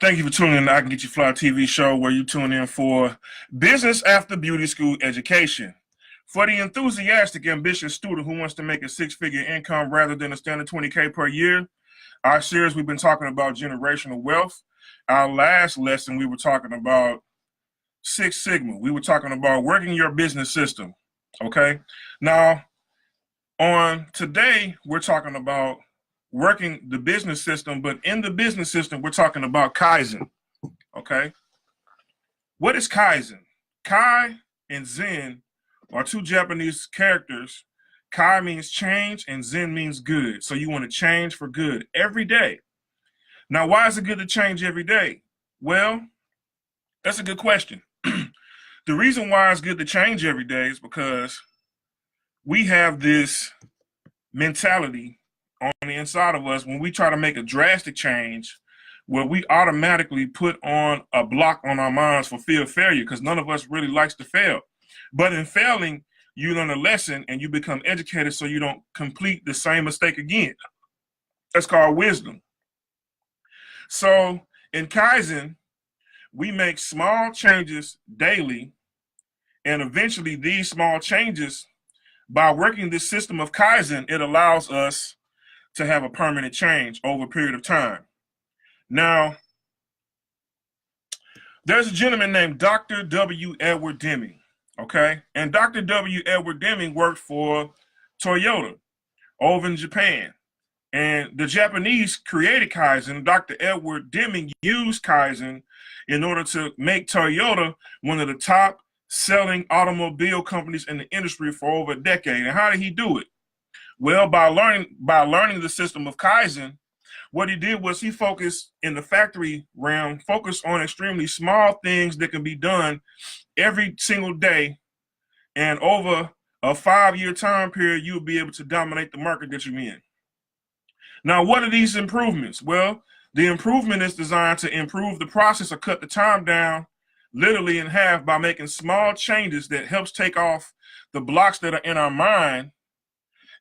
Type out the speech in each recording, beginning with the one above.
Thank you for tuning in to I Can Get You Fly TV show, where you tune in for business after beauty school education. For the enthusiastic, ambitious student who wants to make a six-figure income rather than a standard 20K per year, our series we've been talking about generational wealth. Our last lesson we were talking about Six Sigma. We were talking about working your business system. Okay. Now, on today, we're talking about working the business system, but in the business system, we're talking about Kaizen. Okay. What is Kaizen? Kai and Zen are two Japanese characters. Kai means change and Zen means good. So you want to change for good every day. Now, why is it good to change every day? Well, that's a good question. The reason why it's good to change every day is because we have this mentality on the inside of us when we try to make a drastic change, where we automatically put on a block on our minds for fear of failure, because none of us really likes to fail. But in failing, you learn a lesson and you become educated so you don't complete the same mistake again. That's called wisdom. So in Kaizen, we make small changes daily, and eventually these small changes, by working this system of Kaizen, it allows us to have a permanent change over a period of time. Now, there's a gentleman named Dr. W. Edward Deming, okay? And Dr. W. Edward Deming worked for Toyota over in Japan. And the Japanese created Kaizen. Dr. Edward Deming used Kaizen in order to make Toyota one of the top selling automobile companies in the industry for over a decade. And how did he do it? Well, by learning the system of Kaizen, what he did was he focused in the factory realm, focused on extremely small things that can be done every single day. And over a 5-year time period, you'll be able to dominate the market that you're in. Now, what are these improvements? Well, the improvement is designed to improve the process or cut the time down literally in half by making small changes that helps take off the blocks that are in our mind,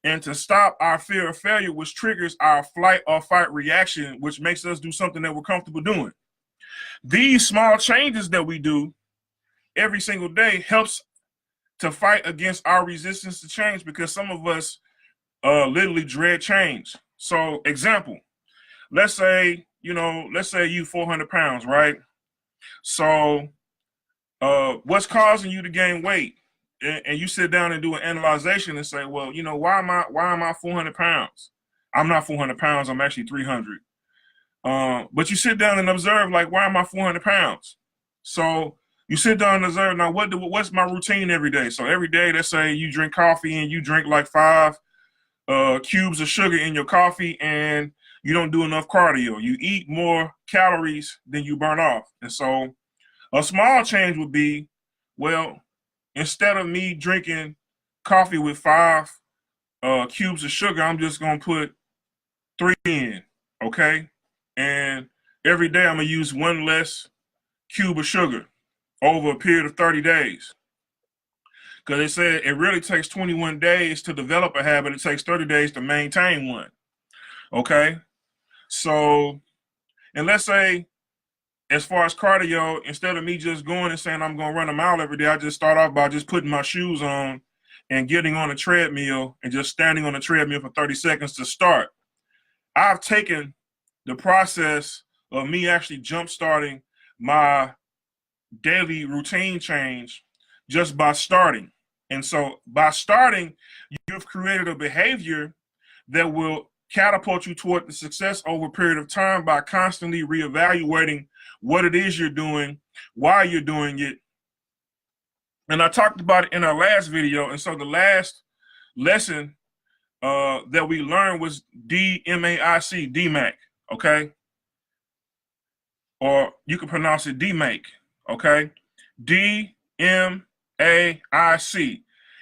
and to stop our fear of failure, which triggers our flight or fight reaction, which makes us do something that we're comfortable doing. These small changes that we do every single day helps to fight against our resistance to change, because some of us literally dread change. So, example, let's say you 400 pounds, right? So what's causing you to gain weight? And you sit down and do an analyzation and say, well, why am I 400 pounds? I'm not 400 pounds. I'm actually 300. But you sit down and observe, like, why am I 400 pounds? So you sit down and observe, now what's my routine every day? So every day, let's say you drink coffee and you drink like 5 cubes of sugar in your coffee, and you don't do enough cardio. You eat more calories than you burn off. And so a small change would be, well, instead of me drinking coffee with 5 cubes of sugar, I'm just going to put 3 in, okay? And every day I'm going to use 1 less cube of sugar over a period of 30 days. Because they said it really takes 21 days to develop a habit. It takes 30 days to maintain one, okay? So, and let's say, as far as cardio, instead of me just going and saying I'm going to run a mile every day, I just start off by just putting my shoes on and getting on a treadmill and just standing on the treadmill for 30 seconds to start. I've taken the process of me actually jump-starting my daily routine change just by starting. And so by starting, you've created a behavior that will catapult you toward the success over a period of time by constantly reevaluating what it is you're doing, why you're doing it. And I talked about it in our last video. And so the last lesson that we learned was D.M.A.I.C, D.M.A.I.C, okay? Or you can pronounce it D.M.A.I.C, okay? D.M.A.I.C.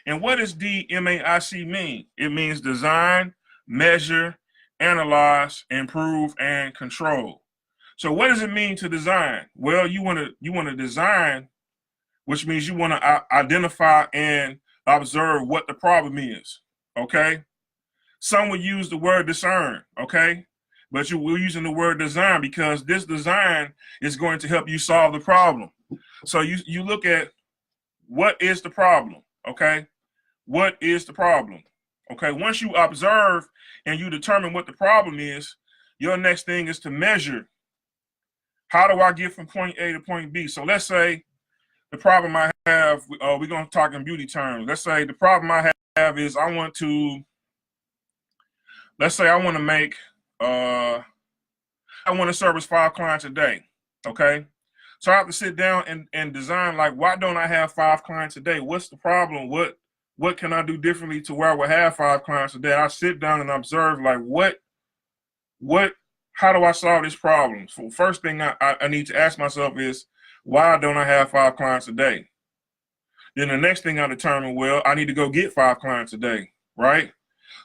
And what does D.M.A.I.C mean? It means design, measure, analyze, improve, and control. So what does it mean to design? Well, you want to design, which means you want to identify and observe what the problem is, okay? Some would use the word discern, okay? but we're using the word design because this design is going to help you solve the problem. So you look at what is the problem, okay? What is the problem? Okay, once you observe and you determine what the problem is, your next thing is to measure, how do I get from point A to point B? So let's say the problem I have, we're going to talk in beauty terms. Let's say the problem I have is let's say I want to make, I want to service 5 clients a day, okay? So I have to sit down and design, like, why don't I have 5 clients a day? What's the problem? What can I do differently to where I will have 5 clients a day? I sit down and observe, like, how do I solve this problem? So first thing I need to ask myself is, why don't I have 5 clients a day? Then the next thing I determine, well, I need to go get 5 clients a day, right?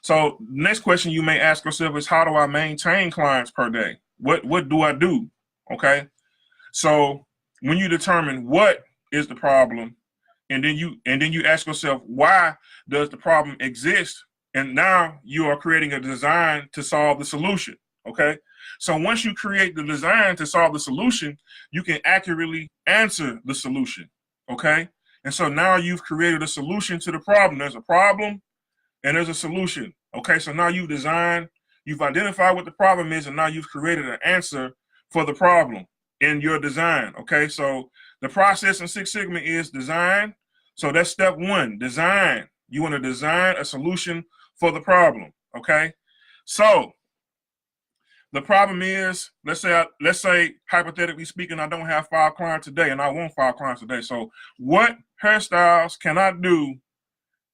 So the next question you may ask yourself is, how do I maintain clients per day? What do I do? Okay. So when you determine what is the problem, and then you ask yourself, why does the problem exist? And now you are creating a design to solve the solution. Okay. So once you create the design to solve the solution, you can accurately answer the solution. Okay. And so now you've created a solution to the problem. There's a problem and there's a solution. Okay. So now you've designed, you've identified what the problem is, and now you've created an answer for the problem in your design. Okay. So the process in Six Sigma is design. So that's step 1, design. You want to design a solution for the problem. Okay. So the problem is, let's say hypothetically speaking, I don't have 5 clients a day and I want 5 clients a day. So what hairstyles can I do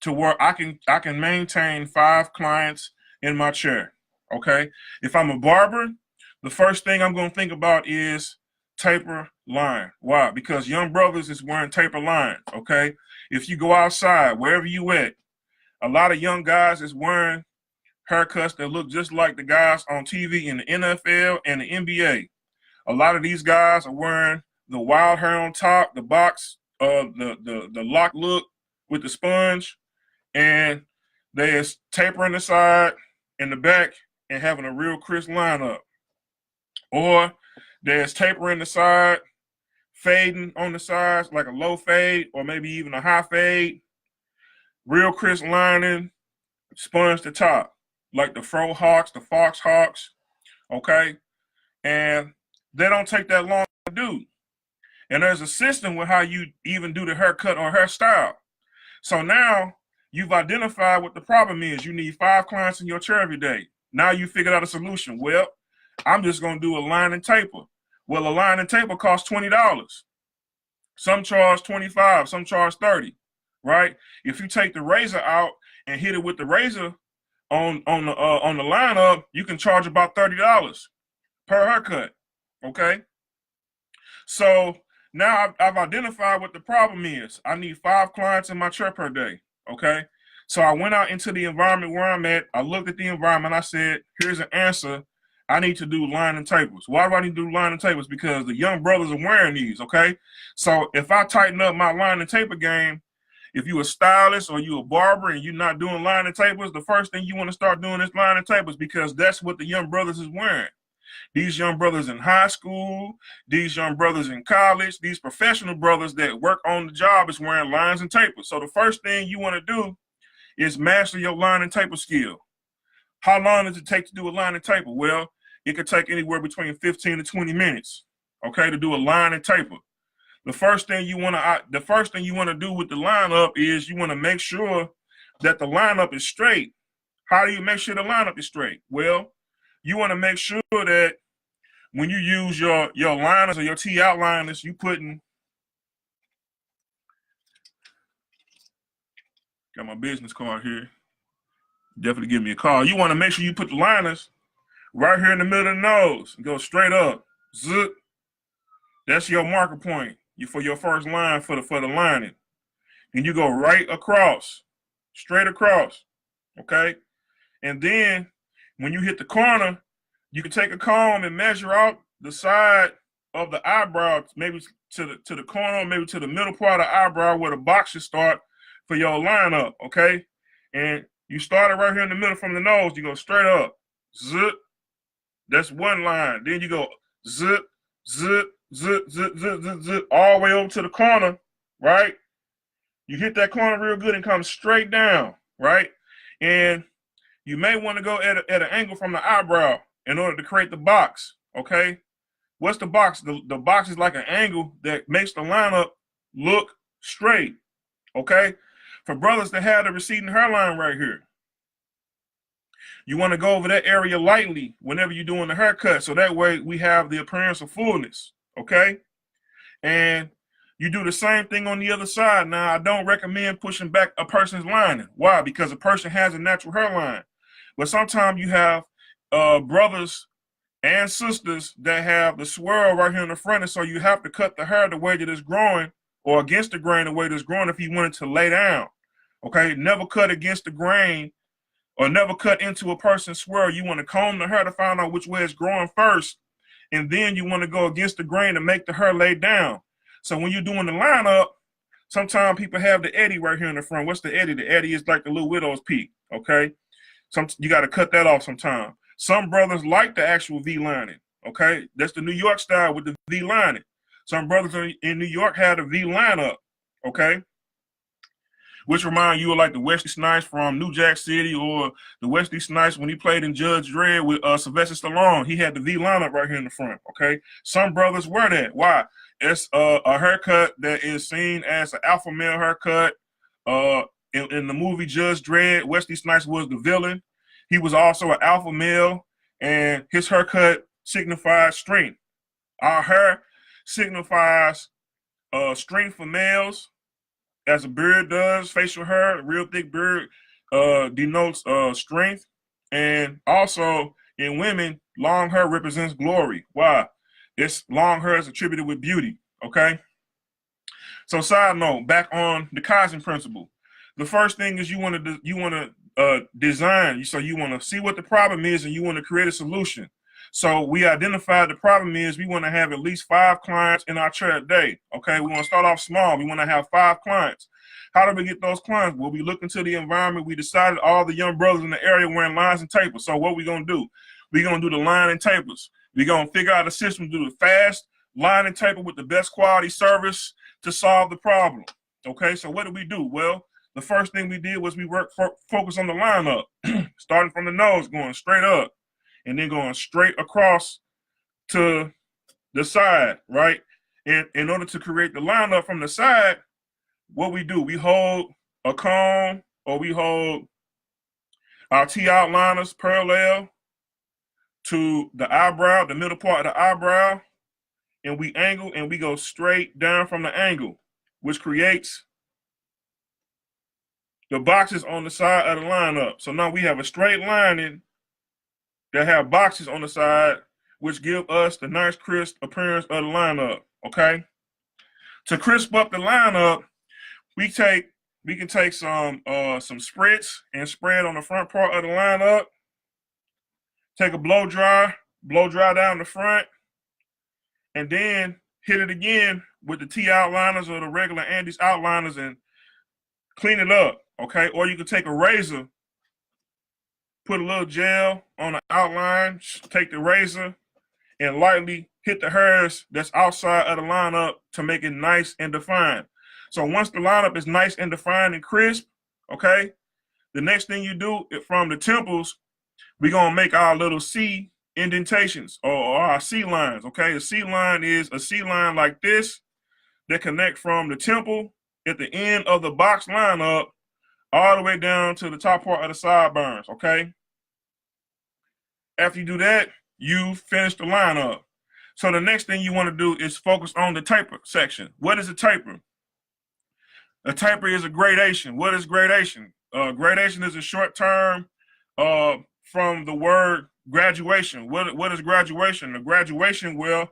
to where I can maintain 5 clients in my chair? Okay. If I'm a barber, the first thing I'm going to think about is taper line. Why? Because young brothers is wearing taper lines. Okay. If you go outside, wherever you at, a lot of young guys is wearing haircuts that look just like the guys on TV in the NFL and the NBA. A lot of these guys are wearing the wild hair on top, the box, the lock look with the sponge, and there's tapering the side and the back and having a real crisp lineup. Or there's tapering the side, fading on the sides like a low fade or maybe even a high fade, real crisp lining, sponge to top, like the Fro Hawks, the Fox Hawks, okay? And they don't take that long to do. And there's a system with how you even do the haircut or hairstyle. So now you've identified what the problem is. You need 5 clients in your chair every day. Now you figured out a solution. Well, I'm just going to do a line and taper. Well, a line and taper costs $20. Some charge $25, some charge $30, right? If you take the razor out and hit it with the razor on the lineup, you can charge about $30 per haircut. Okay. So now I've identified what the problem is. I need 5 clients in my chair per day. Okay. So I went out into the environment where I'm at. I looked at the environment. I said, here's an answer. I need to do line and tapers. Why do I need to do line and tapers? Because the young brothers are wearing these. Okay. So if I tighten up my line and taper game, if you're a stylist or you're a barber and you're not doing line and tapers, the first thing you want to start doing is line and tapers, because that's what the young brothers is wearing. These young brothers in high school, these young brothers in college, these professional brothers that work on the job is wearing lines and tapers. So the first thing you want to do is master your line and taper skill. How long does it take to do a line and taper? Well, it could take anywhere between 15 to 20 minutes, okay, to do a line and taper. The first thing you want to do with the lineup is you want to make sure that the lineup is straight. How do you make sure the lineup is straight? Well, you want to make sure that when you use your liners or your T outliners, you putting, got my business card here. Definitely give me a call. You want to make sure you put the liners right here in the middle of the nose and go straight up. Zip. That's your marker point for your first line for the lining. And you go right across, straight across, okay? And then when you hit the corner, you can take a comb and measure out the side of the eyebrow, maybe to the corner, maybe to the middle part of the eyebrow where the box should start for your lineup, okay? And you start it right here in the middle from the nose. You go straight up, zip, That's one line. Then you go zip, zip, zip, zip, zip, zip, zip, all the way over to the corner, right? You hit that corner real good and come straight down, right? And you may want to go at an angle from the eyebrow in order to create the box, okay? What's the box? The box is like an angle that makes the lineup look straight, okay? For brothers that have the receding hairline right here, you want to go over that area lightly whenever you're doing the haircut, so that way we have the appearance of fullness, okay? And you do the same thing on the other side. Now, I don't recommend pushing back a person's lining. Why? Because a person has a natural hairline. But sometimes you have brothers and sisters that have the swirl right here in the front, and so you have to cut the hair the way that it's growing, or against the grain the way that it's growing if you want it to lay down, okay? Never cut against the grain or never cut into a person's swirl. You want to comb the hair to find out which way it's growing first, and then you want to go against the grain to make the hair lay down. So when you're doing the lineup, sometimes people have the eddy right here in the front. What's the eddy? The eddy is like the little widow's peak, okay? You got to cut that off sometime. Some brothers like the actual V lining, okay? That's the New York style with the V lining. Some brothers in New York have the V lineup, okay? Which remind you of like the Wesley Snipes from New Jack City, or the Wesley Snipes when he played in Judge Dredd with Sylvester Stallone. He had the V lineup right here in the front, okay? Some brothers wear that. Why? It's a haircut that is seen as an alpha male haircut. In the movie Judge Dredd, Wesley Snipes was the villain. He was also an alpha male, and his haircut signifies strength. Our hair signifies strength for males, as a beard does. Facial hair, a real thick beard, denotes strength. And also in women, long hair represents glory. Why? This long hair is attributed with beauty, okay? So side note, back on the Kaizen principle. The first thing is you want to design. So you want to see what the problem is, and you want to create a solution. So we identified the problem is we want to have at least 5 clients in our chair a day. Okay, we want to start off small. We want to have 5 clients. How do we get those clients? Well, we look into the environment. We decided all the young brothers in the area wearing lines and tapers. So what we going to do? We're going to do the line and tapers. We're going to figure out a system to do the fast line and taper with the best quality service to solve the problem. Okay, so what did we do? Well, the first thing we did was we focus on the lineup, starting from the nose, going straight up, and then going straight across to the side, right? And in order to create the lineup from the side, what we do, we hold a comb, or we hold our T outliners parallel to the eyebrow, the middle part of the eyebrow, and we angle and we go straight down from the angle, which creates the boxes on the side of the lineup. So now we have a straight lining that have boxes on the side, which give us the nice crisp appearance of the lineup, okay? To crisp up the lineup, we can take some spritz and spread on the front part of the lineup. Take a blow dry down the front, and then hit it again with the T outliners or the regular Andes outliners and clean it up, okay? Or you can take a razor, put a little gel on the outline, take the razor, and lightly hit the hairs that's outside of the lineup to make it nice and defined. So once the lineup is nice and defined and crisp, okay, the next thing you do from the temples, we're going to make our little C indentations, or our C lines, okay? A C line is a C line like this that connect from the temple at the end of the box lineup all the way down to the top part of the sideburns, okay? After you do that, you finish the lineup. So the next thing you want to do is focus on the taper section. What is a taper? A taper is a gradation. What is gradation? Gradation is a short term from the word graduation. What is graduation? The graduation, well,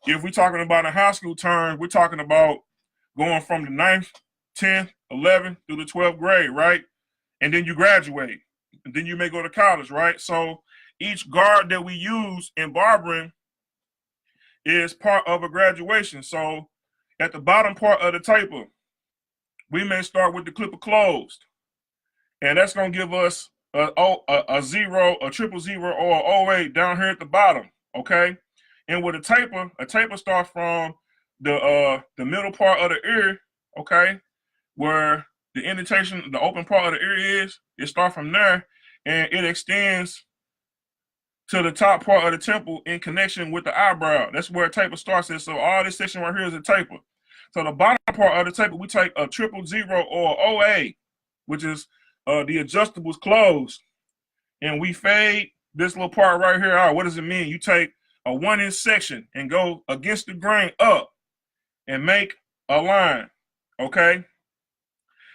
if we're talking about in high school terms, we're talking about going from the 9th, 10th, 11th through the 12th grade, right? And then you graduate. And then you may go to college, right? So each guard that we use in barbering is part of a graduation. So at the bottom part of the taper, we may start with the clipper closed. And that's going to give us a zero, a triple zero, or an 08 down here at the bottom, okay? And with a taper starts from the middle part of the ear, okay, where the indentation, the open part of the ear is. It starts from there, and it extends to the top part of the temple in connection with the eyebrow. That's where a taper starts at. So all this section right here is a taper. So the bottom part of the taper, we take a triple zero or OA, which is the adjustables closed, and we fade this little part right here out. What does it mean? You take a 1-inch section and go against the grain up and make a line, okay?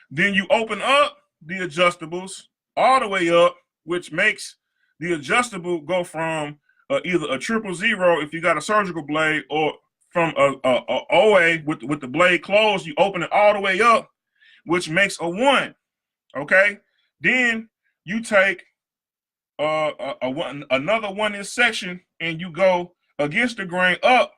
Then you open up the adjustables all the way up, which makes the adjustable go from either a triple zero if you got a surgical blade, or from a OA with the blade closed. You open it all the way up, which makes a 1, okay? Then you take another 1-inch section and you go against the grain up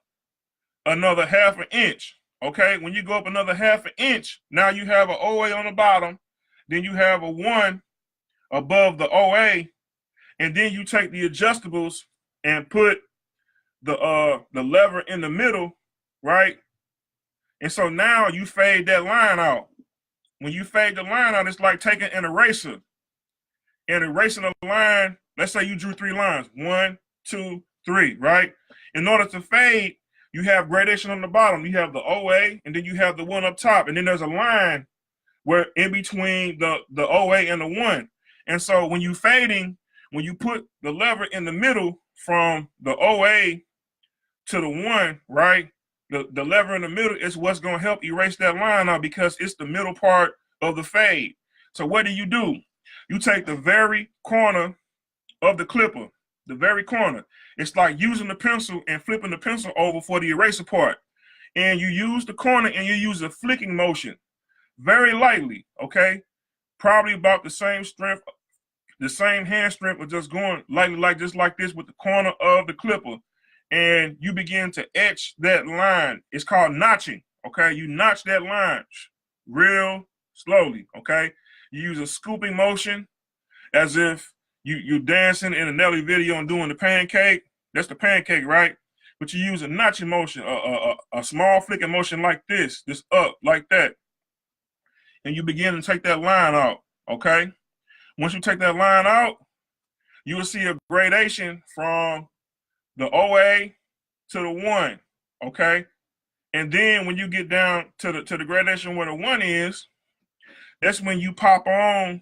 another 1/2 inch. Okay, when you go up another 1/2 inch, now you have an OA on the bottom, then you have a 1 above the OA, and then you take the adjustables and put the lever in the middle, right? And so now you fade that line out. When you fade the line out, it's like taking an eraser and erasing a line. Let's say you drew 3 lines, 1, 2, 3, right? In order to fade, you have gradation on the bottom. You have the OA, and then you have the 1 up top, and then there's a line where in between the OA and the 1. And so when you fading, when you put the lever in the middle from the OA to the 1, right? The lever in the middle is what's going to help erase that line out, because it's the middle part of the fade. So what do? You take the very corner of the clipper, the very corner. It's like using the pencil and flipping the pencil over for the eraser part. And you use the corner and you use a flicking motion very lightly, okay? Probably about the same strength, the same hand strength, but just going lightly, like just like this with the corner of the clipper. And you begin to etch that line. It's called notching, okay? You notch that line real slowly, okay? You use a scooping motion as if you dancing in a Nelly video and doing the pancake. That's the pancake, right? But you use a notching motion, a small flicking motion like this up, like that. And you begin to take that line out, okay? Once you take that line out, you will see a gradation from the OA to the 1, okay? And then when you get down to the gradation where the 1 is, that's when you pop on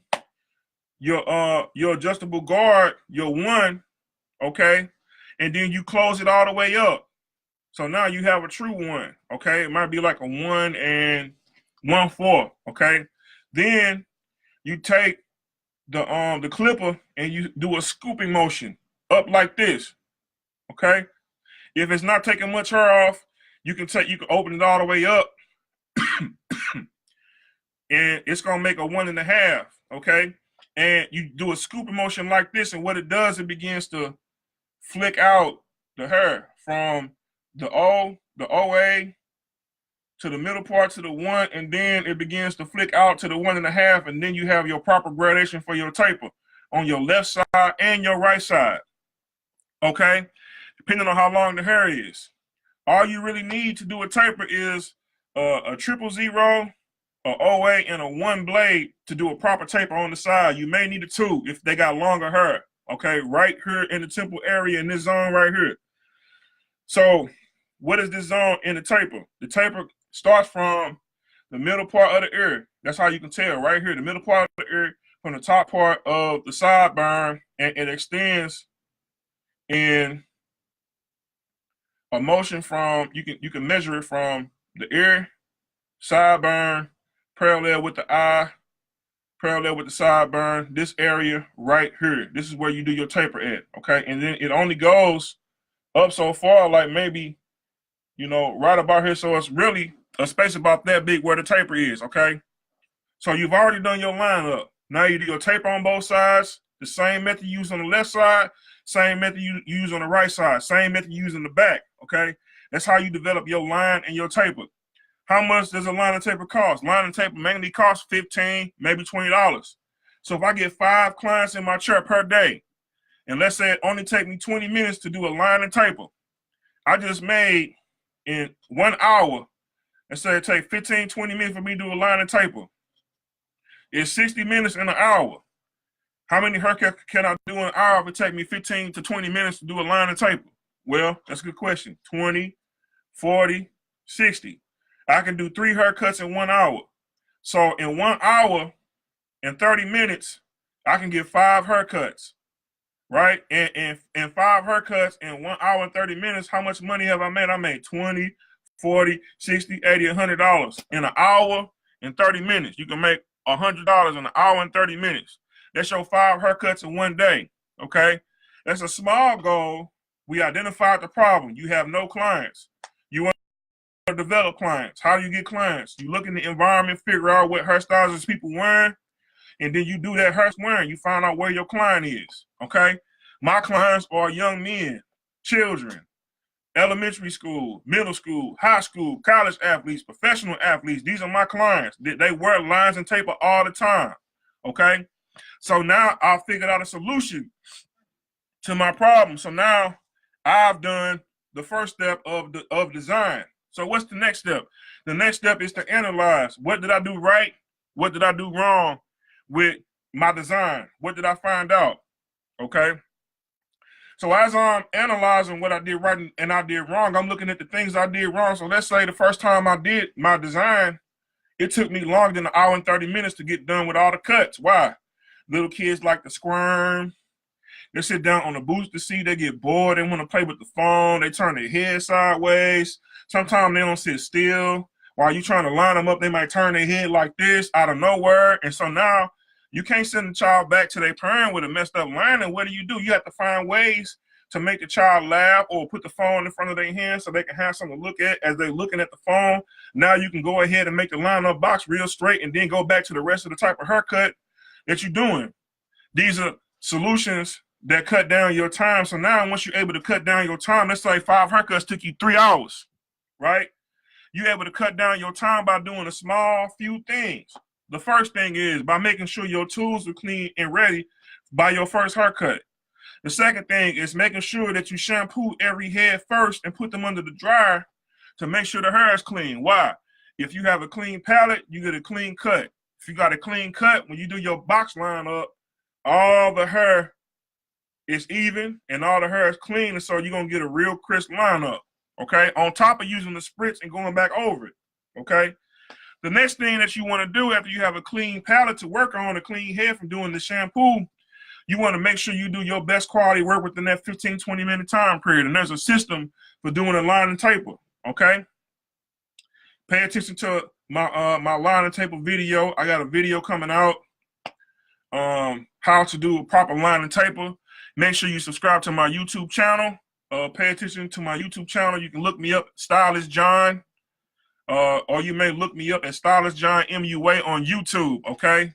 your adjustable guard, your 1, okay? And then you close it all the way up. So now you have a true 1, okay? It might be like a 1 and 1/4, okay? Then you take the clipper and you do a scooping motion up like this, okay? If it's not taking much hair off, you can open it all the way up and it's gonna make a 1.5, okay? And you do a scooping motion like this, and what it does, it begins to flick out the hair from the OA to the middle part to the 1, and then it begins to flick out to the 1.5, and then you have your proper gradation for your taper on your left side and your right side, okay? Depending on how long the hair is. All you really need to do a taper is a 000, a OA, and a 1 blade to do a proper taper on the side. You may need a 2 if they got longer hair, okay? Right here in the temple area, in this zone right here. So what is this zone in the taper? The taper starts from the middle part of the ear. That's how you can tell right here, the middle part of the ear from the top part of the sideburn, and it extends in a motion from, you can measure it from the ear, sideburn, parallel with the eye, parallel with the sideburn, this area right here. This is where you do your taper at, okay? And then it only goes up so far, like maybe, right about here. So it's really a space about that big where the taper is, okay? So you've already done your line up. Now you do your taper on both sides, the same method you use on the left side, same method you use on the right side, same method you use in the back, okay? That's how you develop your line and your taper. How much does a line and taper cost? Line and taper mainly costs $15, maybe $20. So if I get 5 clients in my chair per day, and let's say it only take me 20 minutes to do a line and taper, I just made in 1 hour, let's say it take 15, 20 minutes for me to do a line and taper. It's 60 minutes in an hour. How many haircuts can I do in an hour if it take me 15 to 20 minutes to do a line and taper? Well, that's a good question. 20, 40, 60. I can do 3 haircuts in 1 hour. So in 1 hour and 30 minutes, I can get 5 haircuts, right? And 5 haircuts in 1 hour and 30 minutes, how much money have I made? I made 20, 40, 60, 80, $100 in an hour and 30 minutes. You can make $100 in an hour and 30 minutes. That's your 5 haircuts in 1 day, okay? That's a small goal. We identified the problem. You have no clients. You want to develop clients. How do you get clients? You look in the environment, figure out what hairstyles is people wearing, and then you do that hair wearing. You find out where your client is, okay? My clients are young men, children, elementary school, middle school, high school, college athletes, professional athletes. These are my clients. They wear lines and taper all the time, okay? So now I figured out a solution to my problem. So now I've done the first step of design. So what's the next step? The next step is to analyze. What did I do right? What did I do wrong with my design? What did I find out? Okay. So as I'm analyzing what I did right and I did wrong, I'm looking at the things I did wrong. So let's say the first time I did my design, it took me longer than 1 hour and 30 minutes to get done with all the cuts. Why? Little kids like to squirm. They sit down on the booster seat. They get bored. They want to play with the phone. They turn their head sideways. Sometimes they don't sit still. While you trying to line them up, they might turn their head like this out of nowhere. And so now you can't send the child back to their parent with a messed up line. And what do? You have to find ways to make the child laugh or put the phone in front of their hand so they can have something to look at as they're looking at the phone. Now you can go ahead and make the line-up box real straight and then go back to the rest of the type of haircut that you're doing. These are solutions that cut down your time. So now once you're able to cut down your time, let's say 5 haircuts took you 3 hours, right? You're able to cut down your time by doing a small few things. The first thing is by making sure your tools are clean and ready by your first haircut. The second thing is making sure that you shampoo every head first and put them under the dryer to make sure the hair is clean. Why? If you have a clean palette, you get a clean cut. If you got a clean cut, when you do your box line up, all the hair is even and all the hair is clean, and so you're going to get a real crisp line up, okay? On top of using the spritz and going back over it, okay? The next thing that you want to do after you have a clean palette to work on, a clean head from doing the shampoo, you want to make sure you do your best quality work within that 15, 20-minute time period, and there's a system for doing a line and taper, okay? Pay attention to my line and taper video. I got a video coming out, how to do a proper line and taper. Make sure you subscribe to my YouTube channel. Pay attention to my YouTube channel. You can look me up, Stylist John, or you may look me up at Stylist John MUA on YouTube, okay?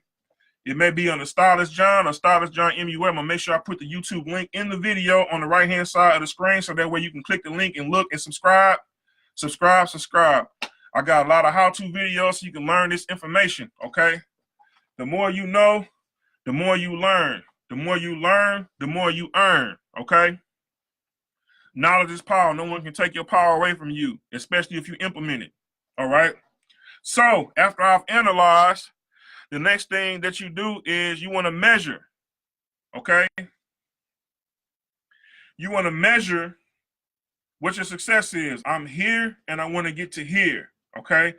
It may be under Stylist John or Stylist John MUA. I'm going to make sure I put the YouTube link in the video on the right-hand side of the screen so that way you can click the link and look and subscribe. Subscribe. I got a lot of how-to videos so you can learn this information, okay? The more you know, the more you learn. The more you learn, the more you earn, okay? Knowledge is power. No one can take your power away from you, especially if you implement it, all right? So after I've analyzed, the next thing that you do is you want to measure, okay? You want to measure what your success is. I'm here and I want to get to here, okay?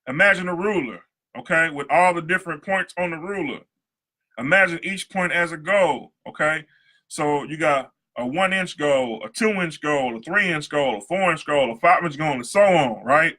Imagine a ruler, okay, with all the different points on the ruler. Imagine each point as a goal, okay? So you got a 1-inch goal, a 2-inch goal, a 3-inch goal, a 4-inch goal, a 5-inch goal, and so on, right?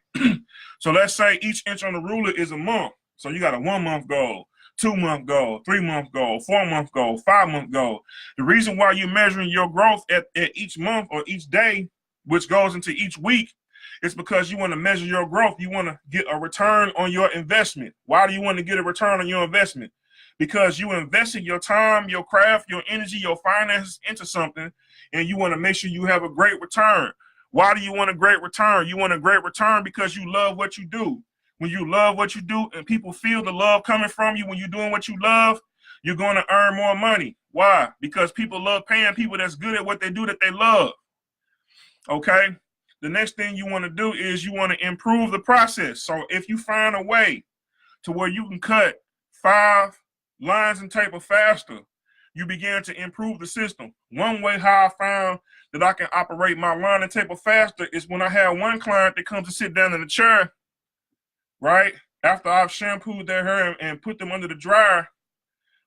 So let's say each inch on the ruler is a month. So you got a 1-month goal, 2-month goal, 3-month goal, 4-month goal, 5-month goal. The reason why you're measuring your growth at each month or each day, which goes into each week, is because you want to measure your growth. You want to get a return on your investment. Why do you want to get a return on your investment? Because you invested your time, your craft, your energy, your finances into something, and you want to make sure you have a great return. Why do you want a great return? You want a great return because you love what you do. When you love what you do and people feel the love coming from you when you're doing what you love, You're going to earn more money. Why? Because people love paying people that's good at what they do that they love. Okay? The next thing you want to do is you want to improve the process. So if you find a way to where you can cut 5 lines and taper faster, you begin to improve the system. One way how I found that I can operate my line and taper faster is when I have one client that comes to sit down in the chair, right? After I've shampooed their hair and put them under the dryer,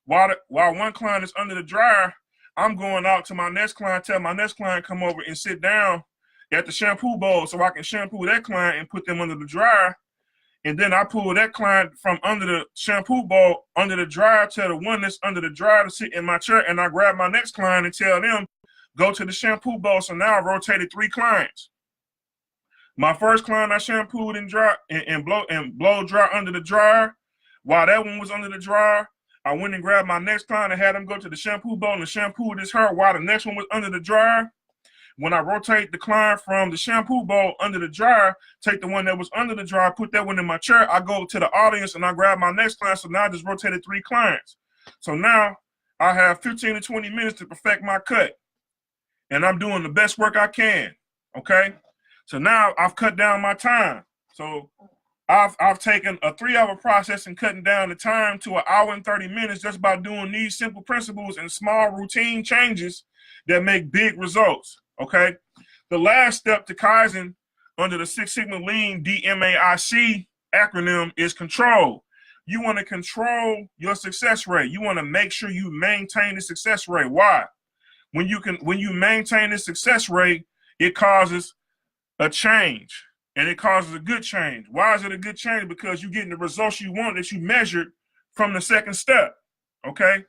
while one client is under the dryer, I'm going out to my next client, tell my next client come over and sit down at the shampoo bowl so I can shampoo that client and put them under the dryer. And then I pull that client from under the shampoo bowl, under the dryer, tell the one that's under the dryer to sit in my chair, and I grab my next client and tell them, go to the shampoo bowl. So now I've rotated 3 clients. My first client I shampooed and dry and blow dry under the dryer. While that one was under the dryer, I went and grabbed my next client and had them go to the shampoo bowl and shampooed his hair while the next one was under the dryer. When I rotate the client from the shampoo bowl under the dryer, take the one that was under the dryer, put that one in my chair, I go to the audience and I grab my next client. So now I just rotated 3 clients. So now I have 15 to 20 minutes to perfect my cut. And I'm doing the best work I can. Okay? So now I've cut down my time. So I've taken a 3-hour process and cutting down the time to 1 hour and 30 minutes just by doing these simple principles and small routine changes that make big results. Okay, the last step to Kaizen under the Six Sigma Lean D.M.A.I.C acronym is control. You want to control your success rate. You want to make sure you maintain the success rate. Why? When you maintain the success rate, it causes a change, and it causes a good change. Why is it a good change? Because you're getting the results you want that you measured from the second step. Okay,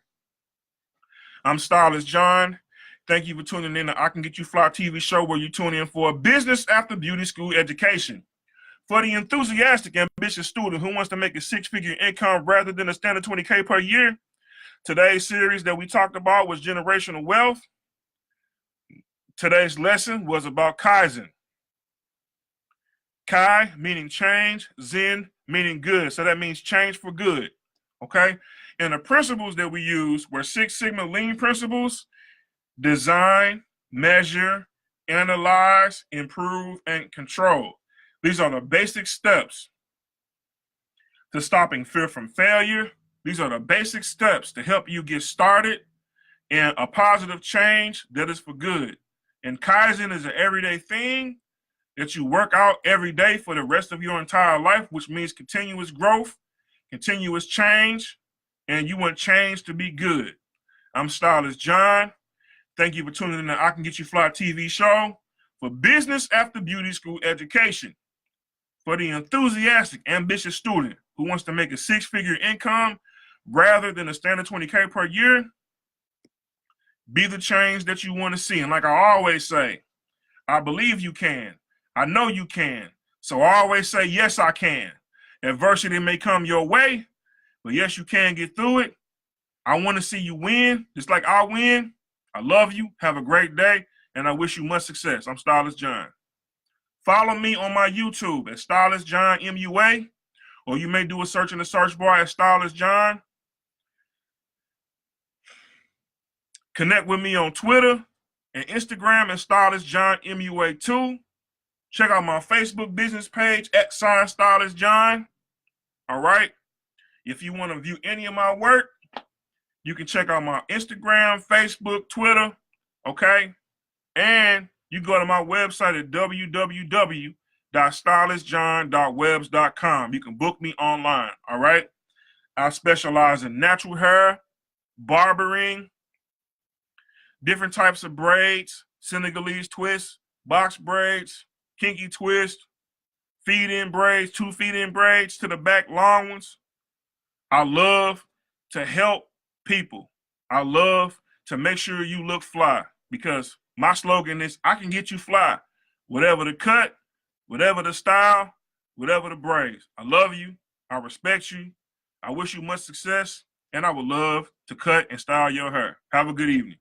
I'm Stylist John. Thank you for tuning in to I Can Get You Fly TV show, where you tune in for a business after beauty school education. For the enthusiastic, ambitious student who wants to make a 6-figure income rather than a standard 20K per year, today's series that we talked about was generational wealth. Today's lesson was about Kaizen. Kai meaning change, Zen meaning good. So that means change for good. Okay? And the principles that we used were 6 Sigma Lean principles: design, measure, analyze, improve, and control. These are the basic steps to stopping fear from failure. These are the basic steps to help you get started in a positive change that is for good. And Kaizen is an everyday thing that you work out every day for the rest of your entire life, which means continuous growth, continuous change, and you want change to be good. I'm Stylist John. Thank you for tuning in to I Can Get You Fly TV show for business after beauty school education. For the enthusiastic, ambitious student who wants to make a 6-figure income rather than a standard 20K per year, be the change that you want to see. And like I always say, I believe you can. I know you can. So I always say, yes, I can. Adversity may come your way, but yes, you can get through it. I want to see you win, just like I win. I love you. Have a great day, and I wish you much success. I'm Stylist John. Follow me on my YouTube at Stylist John MUA, or you may do a search in the search bar at Stylist John. Connect with me on Twitter and Instagram at Stylist John MUA2. Check out my Facebook business page at Stylist John. All right. If you want to view any of my work, you can check out my Instagram, Facebook, Twitter, okay? And you go to my website at www.stylistjohn.webs.com. You can book me online, all right? I specialize in natural hair, barbering, different types of braids, Senegalese twists, box braids, kinky twist, feed-in braids, 2 feed-in braids to the back, long ones. I love to help people. I love to make sure you look fly, because my slogan is I can get you fly. Whatever the cut, whatever the style, whatever the braids. I love you. I respect you. I wish you much success, and I would love to cut and style your hair. Have a good evening.